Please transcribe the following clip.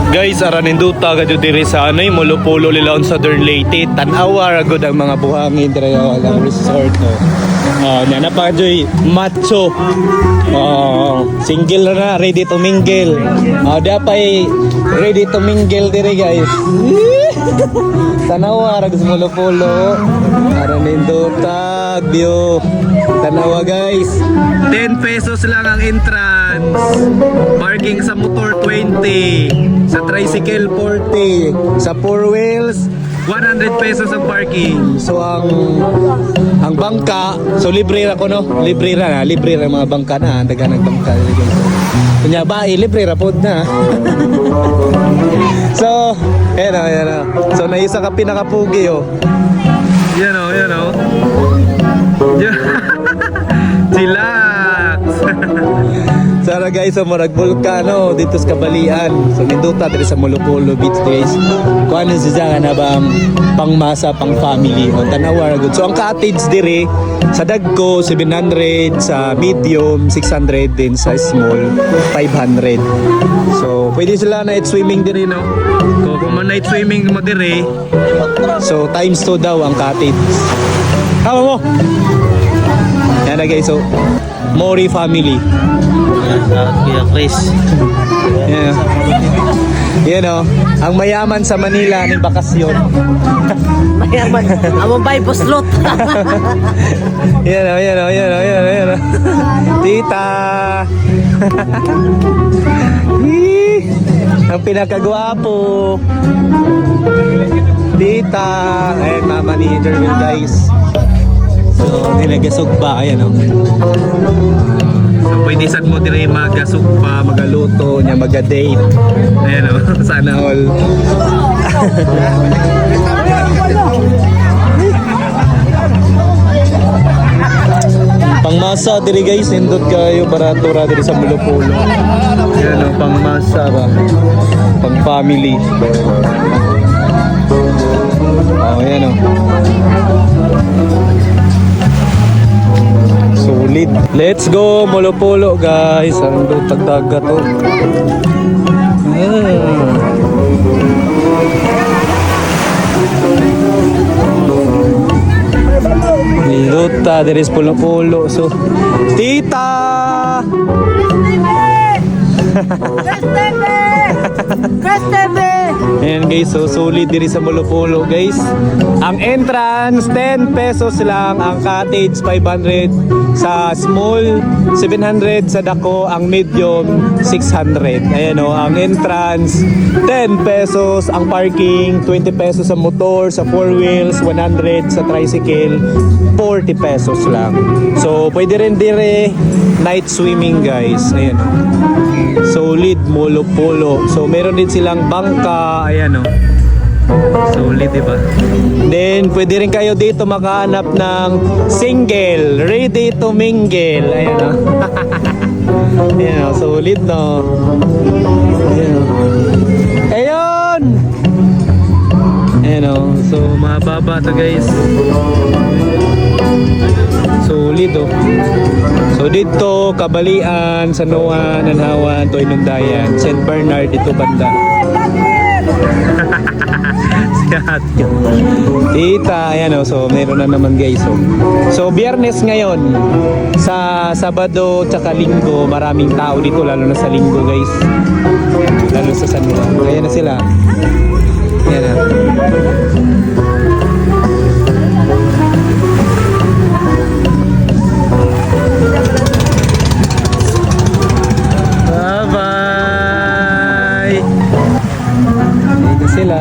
Guys, araninduta gadyo diri sa ano yung Molo-Polo Lilaon Southern Leyte. Tanawa ragod ang mga buhangin diri ang resort no. Nya na pa joy macho. Single na ready to mingle. Dapay ready to mingle diri guys. Tanawa ragod sa Molo-Polo. Araninduta view. Tanawa guys. 10 pesos lang ang entrance. Parking sa motor 20. Sa tricycle 40. Sa 4 wheels 100 pesos ang parking. So ang bangka, so libre ra ko no. Libre ra mga bangka na, daganang bangka dili. Kunya ba libre ra pod na. So, yan. So naisa ka pinakapugi oh. Yan oh. Chillax. Sara guys, so marag volcano dito sa Kabalian. So ninduta diri sa Molo-Polo Beach guys. Kung ano siya na bang pangmasa, pang family o tanawa good. So ang cottage diri sa dagko 700, sa medium 600, din sa small 500. So pwede sila night swimming diri no. Kung night swimming mo diri, so times 2 daw ang cottage. Hawa mo. Yan na guys, so Mori family. Kuya Chris. Yeah. You know, ang mayaman sa Manila ng bakasyon. Mayaman. Among bay poslot. Yan. Tita. Ang pinakagwapo. Tita. Ayan, mama ni Jervin guys. So, nilagasog ba? Ayan o. So, pwede sad mo dire magasog pa, magaluto, nya maga-date. Ayan o, sana all. Pangmasa diri guys, nindot kayo barato ra diri sa Molo-Polo. Ayan o, pangmasa ba? Pang family. Oh, ayan o. Solid. Let's go Molo-Polo guys. Ang tagdaga to. Niluta there is Molo-Polo. So Tita. Ayan guys, so solid diri sa Molo-Polo guys. Ang entrance 10 pesos lang, ang cottage 500, sa small 700, sa dako ang medium 600. Ayan o, ang entrance 10 pesos, ang parking 20 pesos sa motor, sa 4 wheels 100, sa tricycle 40 pesos lang. So pwede rin dire night swimming guys. Ayan o, solid Molo-Polo. So meron din silang bangka. Ayan o, solid diba? Then pwede rin kayo dito makahanap ng single, ready to mingle. Ayan o. Ayan o, solid no. Ayan o. Ayun! Ayan o, so mababa to guys. Solid oh. So dito Kabalian, Sanoan, Nanhawan, Inundayan, St. Bernard dito banda. Sihat. Tita, ayan oh. So meron na naman guys oh. So Biyernes ngayon, sa Sabado tsaka Linggo maraming tao dito, lalo na sa Linggo guys. Lalo sa San Juan. Ayan na sila. Ayan na. Bye-bye. Dito sila.